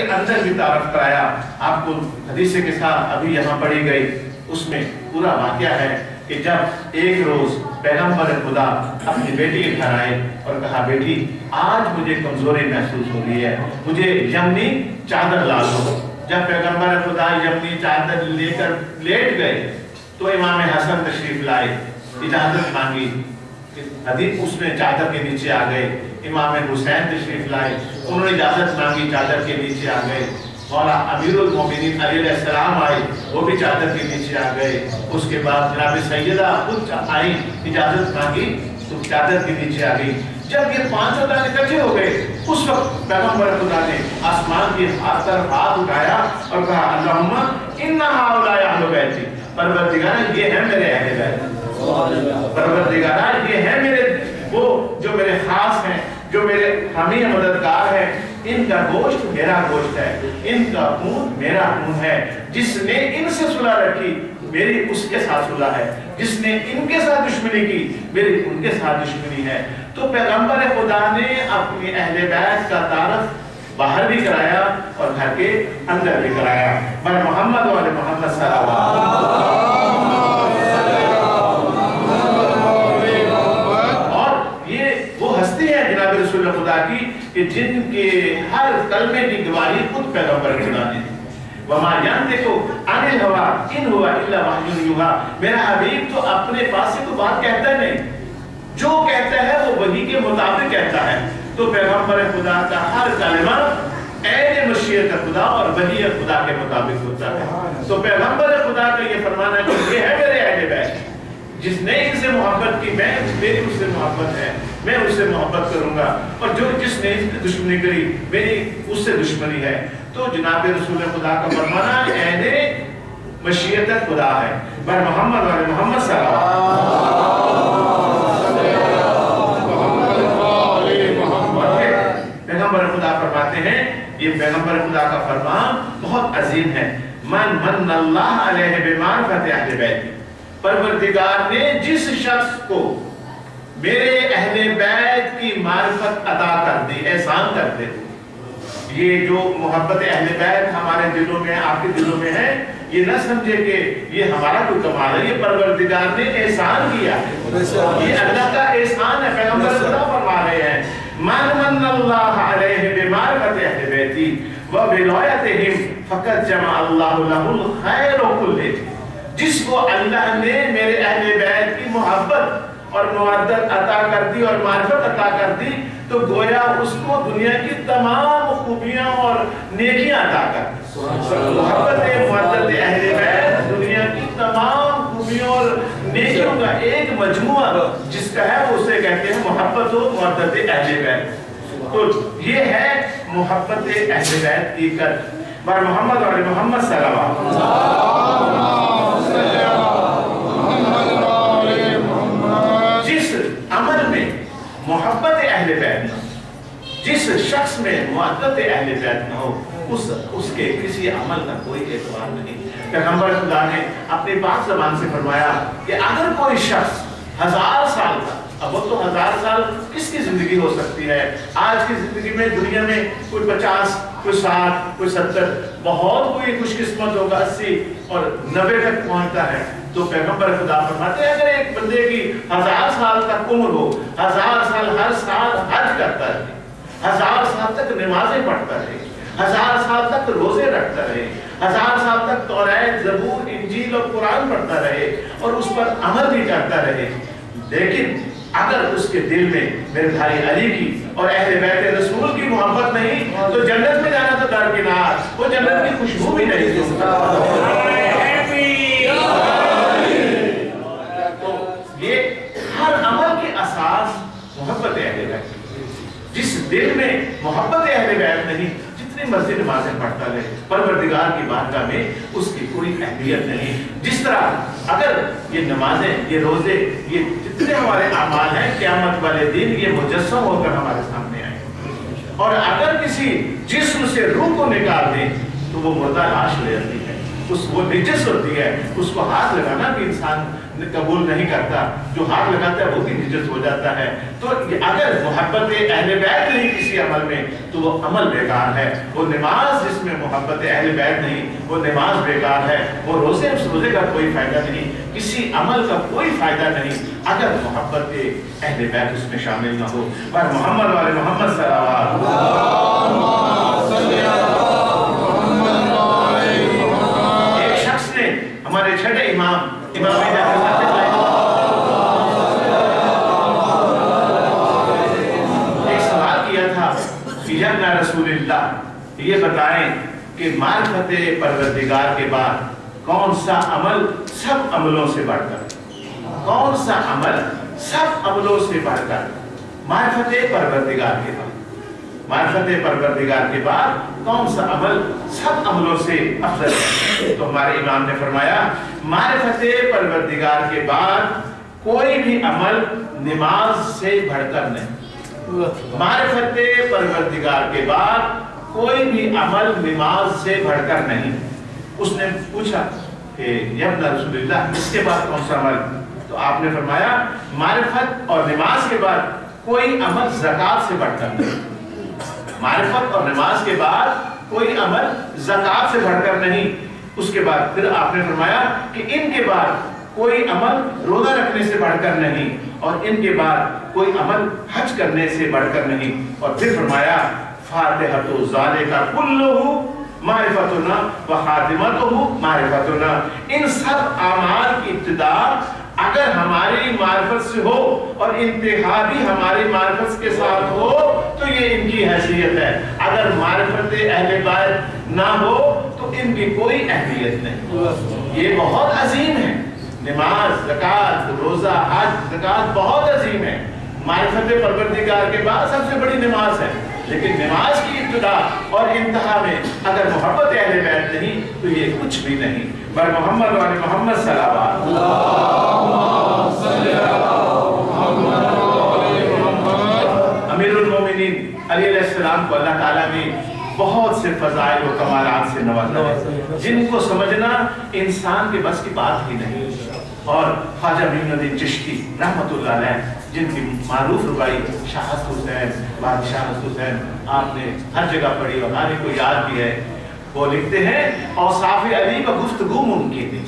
کے اندر کی طرف کرایا. آپ کو حدیث کے ساتھ ابھی یہاں پڑھی گئی، اس میں پورا واقعہ ہے کہ جب ایک روز پیغمبر خدا اپنی بیٹی کے گھر آئے اور کہا بیٹی آج مجھے کمزوری محسوس ہو رہی ہے، مجھے یمنی چادر لا دو. جب پیغمبر خدا یمنی چادر لے کر لیٹ گئے تو امام حسن تشریف لائے، اجازت مانگی، حدیث اس میں چادر کے نیچے آ گئے. امام حسین تشریف لائے، انہوں نے اجازت مانگی، چادر کے نیچے آ گئے. مولا امیر المومنین علیہ السلام آئے، وہ بھی چادر کے نیچے آ گئے. اس کے بعد جناب سیدہ خود آئی، اجازت مانگی تو چادر کے نیچے آ گئی. جب یہ پانچوں دن اکٹھے ہو گئے اس وقت پیغمبر خدا نے آسمان کی طرف ہاتھ اٹھایا اور کہا اللہم ان ہؤلاء اہل بیتی، پروردگار یہ ہیں میرے اہل بیت، پروردگار یہ ہیں میرے وہ جو میرے خاص ہیں، جو میرے حامی مددگار ہیں. ان کا گوشت میرا گوشت ہے، ان کا خون میرا خون ہے. جس نے ان سے صلح رکھی میری اس کے ساتھ صلح ہے، جس نے ان کے ساتھ دشمنی کی میری ان کے ساتھ دشمنی ہے. تو پیغمبر خدا نے اپنی اہل بیت کا تعارف باہر بھی کرایا اور گھر کے اندر بھی کرایا. بر محمد و علی محمد صلی اللہ علیہ وسلم. اور یہ وہ ہستی ہے جناب رسول خدا کی کہ جن کے ہر کلمے کی گواہی خود پیغمبر خدا نے دی. وما ينطق عن الهوى ان هو الا وحی یوحی. میرا حبیب تو اپنے پاس سے تو بات کہتا نہیں، جو کہتا ہے وہ وحی کے مطابق کہتا ہے. تو پیغمبر خدا کا ہر کلمہ عین مشیت خدا اور وحی خدا کے مطابق ہوتا ہے. تو پیغمبر خدا کا یہ فرمانا کہ یہ ہے میرے اہل بیت، جس نے ان سے محبت کی میری اس سے محبت ہے، میں اس سے محبت کروں گا، اور جو جس نے دشمنی کری میری اس سے دشمنی ہے. تو جناب رسول خدا کا فرمانا عین مشیت خدا ہے. بر محمد و محمد صلی اللہ علیہ وسلم. پیغمبر خدا فرماتے ہیں، یہ پیغمبر خدا کا فرمان بہت عظیم ہے. من من اللہ علیہ بمعرفت اہل بیت، پروردگار نے جس شخص کو میرے اہل بیت کی معرفت عطا کر دی، احسان کر دے. یہ جو محبت اہل بیت ہمارے دلوں میں آپ کے دلوں میں ہے، یہ نہ سمجھے کہ یہ ہمارا کوئی کمال ہے، یہ پروردگار نے احسان کیا ہے، یہ اللہ کا احسان ہے. پیغمبر خدا فرما رہے ہیں من من اللہ علیہ بمعرفت اہل بیتی وبولایتہم فقد جمع اللہ لہ الخیر کلہ. جس کو اللہ نے میرے اہل بیت کی محبت اور مودت عطا کر دی اور معرفت عطا کر دی تو گویا اس کو دنیا کی تمام خوبیاں اور نیکیاں عطا کر دی. محبت مودت اہل بیت دنیا کی تمام خوبیوں اور نیکیوں کا ایک مجموعہ جس کا ہے وہ اسے کہتے ہیں محبت و مودت اہل بیت. تو یہ ہے محبت اہل بیت کی قدر. بر محمد و علی محمد صلی اللہ علیہ وسلم. جس عمل میں محبت اہل بیت نہ ہو، جس شخص میں محبت اہل بیت نہ ہو، اس کے کسی عمل کا کوئی اعتبار نہیں. پیغمبر خدا نے اپنی پاک زبان سے فرمایا کہ اگر کوئی شخص 1000 سال کا، اب وہ تو 1000 سال کس کی زندگی ہو سکتی ہے؟ آج کی زندگی میں دنیا میں کوئی 50، کوئی 60، کوئی 70، بہت کوئی خوش قسمت ہوگا 80 اور 90 تک پہنچتا ہے. تو پیغمبر خدا فرماتے ہیں اگر ایک بندے کی 1000 سال تک عمر ہو، 1000 سال ہر سال حج کرتا رہے، 1000 سال تک نمازیں پڑھتا رہے، 1000 سال تک روزے رکھتا رہے، 1000 سال تک توریت، زبور، انجیل اور قرآن پڑھتا رہے اور اس پر عمل بھی کرتا رہے، لیکن اگر اس کے دل میں میرے بھائی علی کی اور اہل بیت رسول کی محبت نہیں تو جنت میں جانا تو درکنار، وہ جنت کی خوشبو بھی نہیں دے سکتا. یہ ہر عمل کے اساس محبت اہل بیت. جس دل میں محبت اہل بیت نہیں، جتنی مرضی نمازیں پڑھتا رہے، پروردگار کی بارگاہ میں اس کی کوئی اہمیت نہیں. جس طرح اگر یہ نمازیں، یہ روزے، یہ جتنے ہمارے اعمال ہیں قیامت والے دن یہ مجسم ہو کر ہمارے سامنے آئے، اور اگر کسی جسم سے روح کو نکال دیں تو وہ مردہ لاش لے جاتی ہے. वो निजस होती है, उसको हाथ लगाना भी इंसान कबूल नहीं करता, जो हाथ लगाता है वो भी निजस हो जाता है। तो अगर मोहब्बत अहले बैत नहीं किसी अमल में तो वो अमल बेकार है। वो नमाज जिसमें मोहब्बत अहले बैत नहीं वो नमाज बेकार है। वो रोजे उस रोजे का कोई फायदा नहीं, किसी अमल का कोई फायदा नहीं अगर मोहब्बत अहले बैत उसमें शामिल ना हो। पर मोहम्मद वाले मोहम्मद सल्लल्लाहु अलैहि वसल्लम, एक शख्स ने हमारे छठे इमाम एक सवाल किया था कि या रसूलल्लाह ये बताएं कि मारिफत परवरदिगार के बाद कौन सा अमल सब अमलों से बढ़कर, कौन सा अमल सब अमलों से बढ़कर मारिफत परवरदिगार के बाद, मारिफत परवरदिगार के बाद कौन सा अमल सब अमलों से अफजल है? तो हमारे इमाम ने फरमाया मारिफत परवरदिगार के बाद कोई भी अमल नमाज से बढ़कर नहीं। मारिफत परवरदिगार के बाद कोई भी अमल नमाज से बढ़कर नहीं। उसने पूछा कि या रसूलल्लाह इसके बाद कौन सा अमल? तो आपने फरमाया मारिफत और नमाज के बाद कोई अमल ज़कात से बढ़कर नहीं। मारिफत और नमाज के बाद कोई अमल ज़कात से बढ़कर नहीं। उसके बाद फिर आपने फरमाया कि इनके बाद कोई अमल रोजा रखने से बढ़कर नहीं, और इनके बाद कोई अमल हज करने से बढ़कर नहीं। और फिर फरमाया फातिहतु ज़ालिका कुल्लुहु मारिफतुना व खातिमतुहु मारिफतुना। इन सब अमाल की इब्तिदा अगर हमारी मारिफत से हो और इंतहा भी हमारी मारिफत के साथ हो तो ये इनकी हैसियत है। अगर मारिफत अहले बैत ना हो तो इनकी कोई अहमियत नहीं। ये बहुत अजीम है। नमाज, ज़कात, रोजा, हज, ज़कात बहुत अजीम है। मारिफत परवरदिगार के बाद सबसे बड़ी नमाज है, लेकिन नमाज की इब्तिदा और इंतहा में अगर मोहब्बत अहले बैत नहीं तो ये कुछ भी नहीं। पर मोहम्मद वाले मोहम्मद सल्लल्लाहु अलैहि वसल्लम, अमीरुल मोमिनीन अली अलैहिस्सलाम को अल्लाह ताला ने बहुत से फज़ाइल और कमालात से नवाजा है जिनको समझना इंसान के बस की बात ही नहीं। और ख्वाजा मोइनुद्दीन चिश्ती रहमतुल्लाह अलैह जिनकी मारूफ रुबाई शाहत हुसैन, बादशाह हुसैन आपने हर जगह पढ़ी और हर एक को याद भी है। वो लिखते हैं औसाफ़ अली व गुफ्तगू मुमकिन नहीं।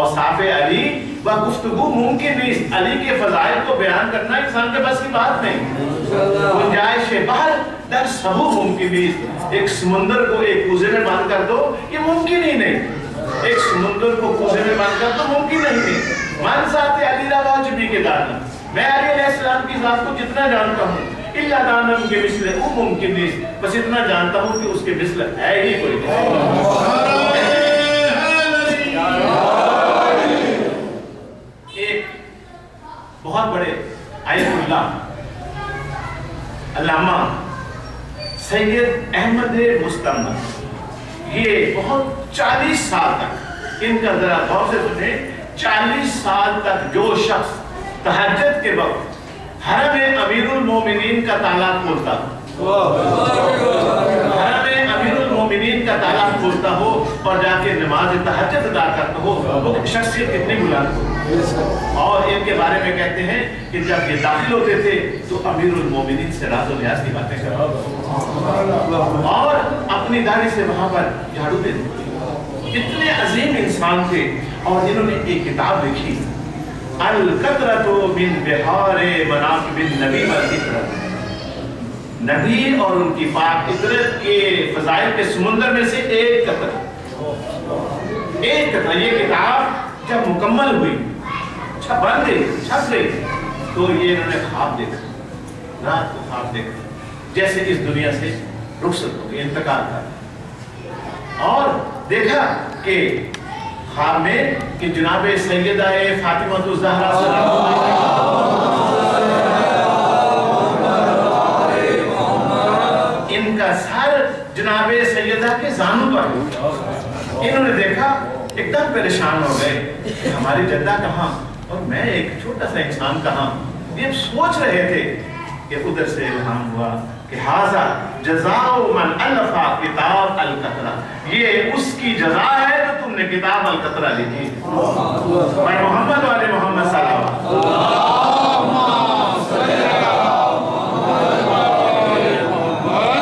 औसाफ़ अली व गुफ्तगू मुमकिन नहीं। अली के फज़ाइल को बयान करना इंसान के बस की बात नहीं। गुंजाइश बाहर दर सबू मुमकिन नहीं। एक समुंदर को एक कूजे में बंद कर दो ये मुमकिन ही नहीं। एक समुंदर को कूजे में बंद कर दो मुमकिन नहीं। मन साथ अली वाजिबी के दाना, मैं अली अलैहिस्सलाम की ज़ात को जितना जानता हूँ इल्ला दानम के मिस्ल वो मुमकिन नहीं, बस इतना जानता हूँ कि उसके मिस्ल है ही कोई नहीं। एक बहुत बड़े आयतुल्लाह अल्लामा सैयद अहमद मुस्तमद, ये बहुत 40 साल तक, इनका जरा गौर से सुने, 40 साल तक जो शख्स तहज्जुद के वक्त हरम अमीरुल मोमिनीन का ताला खोलता हो, हरम अमीरुल मोमिनीन का ताला खोलता हो और जाके नमाज तहज्जुद अदा करता हो, वो शख्सियत कितनी बुलंद हो। और इनके बारे में कहते हैं कि जब ये दाखिल होते थे तो अमीरुल मोमिनीन से राज़ व न्याज़ की बातें करते और अपनी दाढ़ी से वहां पर झाड़ू देते। इतने अजीम इंसान थे। और इन्होंने एक किताब लिखी अल कतरतु मिन बिहारे मनाक़िबिन नबी वल इतरत, नबी और उनकी पाक इतरत के फज़ाइल के समुंदर में से एक कतरा। ये किताब जब मुकम्मल हुई, छप गई, तो ये इन्होंने ख्वाब देखा, रात को ख्वाब देखा जैसे इस दुनिया से रुखसत हो गई, इंतकाल कर, और देखा कि ख्वाब में कि जनाब सैयदा फातिमा ज़हरा इनका सर जनाब सैयदा के जानू पर। इन्होंने देखा, एकदम परेशान हो गए कि हमारी जद्दा कहाँ और मैं एक छोटा सा इंसान कहाँ। ये सोच रहे थे कि उधर से इल्हाम हुआ कि हाज़ा जज़ाउ मन अल्फ़ा किताब अल कतरा, ये उसकी जज़ा है किताब अल-कतरा लिखी और मोहम्मद वाले मोहम्मद सल्लल्लाहु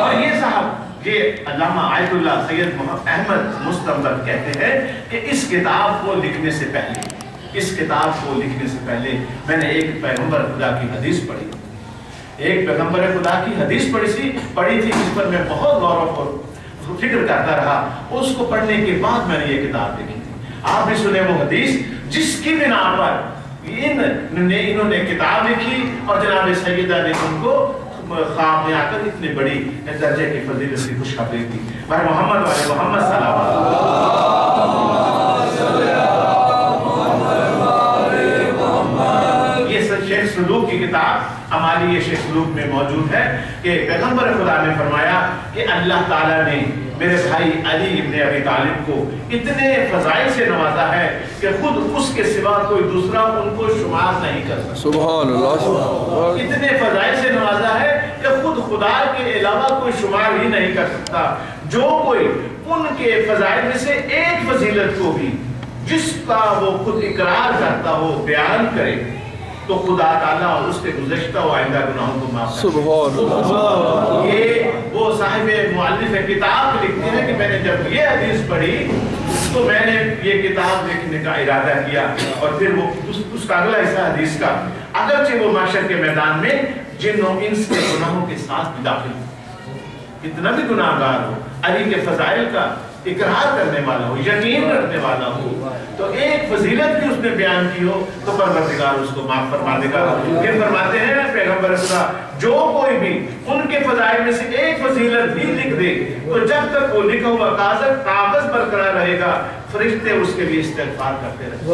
और ये साहब ये अल्लामा आयतुल्लाह सैयद मोहम्मद अहमद मुस्तंबत कहते हैं कि इस किताब को लिखने से पहले मैंने एक पैगंबर खुदा की हदीस पढ़ी, एक पैगंबर खुदा की हदीस पढ़ी थी जिस पर मैं बहुत गौर और फिक्र करता रहा। उसको पढ़ने के बाद मैंने ये किताब लिखी थी। आप भी सुने वो हदीस जिसकी बिना पर इन्होंने किताब लिखी और जनाब सैयदा ने उनको ख्वाब में आकर इतनी बड़ी दर्जे की फजीलत की खुशखबरी दी। भाई मोहम्मद वाले मोहम्मद सल्लल्लाहु शेख सलूक की किताब अमाली शेख सलूक में मौजूद है कि पैगंबर खुदा ने फरमाया कि अल्लाह ताला ने मेरे भाई अली इब्न अबी तालिब को इतने फजाइल से नवाजा है कि खुद उसके सिवा कोई दूसरा उनको शुमार नहीं कर सकता। सुभान अल्लाह। इतने फजाइल से नवाजा है कि खुद खुदा के अलावा कोई शुमार ही नहीं कर सकता। जो कोई उनके फजाइल में से एक फजीलत को भी जिसका वो खुद इकरार करता हो, बयान करे, तो खुदा ताला और उसके गुज़श्ता और आइंदा गुनाहों को माफ सुभान। ये वो साहिब मुअल्लिफ किताब लिखते हैं कि मैंने जब ये हदीस पढ़ी तो मैंने ये किताब लिखने का इरादा किया और फिर वो उसका अगला हिस्सा हदीस का, अगरचे वो माशर के मैदान में जिन्नों इंस के गुनाहों के साथ भी दाखिल हो, कितना भी गुनाहगार हो, अली के फजाइल का इकरार करने वाला हो, यकीन रखने वाला हो, तो एक फजीलत भी उसने बयान की हो तो परवरदिगार उसको माफ फरमा देगा। फिर फरमाते हैं पैगंबर खुदा जो कोई भी उनके फजाइल में से एक फजीलत भी लिख दे तो जब तक वो लिखा हुआ कागज बरकरार रहेगा फरिश्ते उसके लिए इस्तिग़फ़ार करते रहेंगे।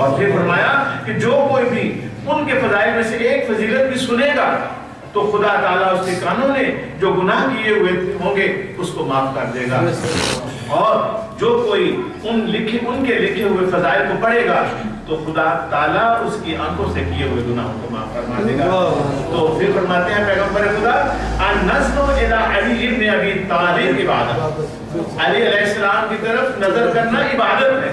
और फिर फरमाया कि जो कोई भी उनके फजाइल में से एक फजीलत भी सुनेगा तो खुदा ताला उसके कानों ने जो गुनाह किए हुए होंगे उसको माफ कर देगा। और जो कोई उनके लिखे हुए फजाइल को पढ़ेगा तो खुदा ताला उसकी आंखों से किए हुए गुनाहों को माफ फरमा देगा। तो फिर फरमाते हैं पैगंबर खुदा अन-नज़्रु इला अली इब्न अबी तालिब इबादत, अली अलैहिस्सलाम की तरफ नजर करना इबादत है,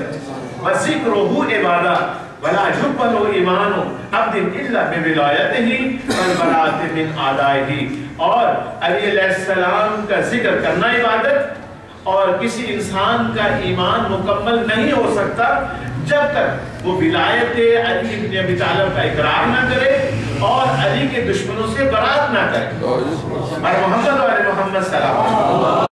व ज़िक्रुहु इबादत वला युक़बलु ईमानु अब्दिन इल्ला बिविलायतिही वल बराअति मिन आदाइही। और अली अलैहिस्सलाम का जिक्र करना इबादत और किसी इंसान का ईमान मुकम्मल नहीं हो सकता जब तक वो विलायत अली इब्न अबी तालिब का इकरार ना करे और अली के दुश्मनों से बरात ना करे। और मोहम्मद वाले मोहम्मद सल्लल्लाहु अलैहि वसल्लम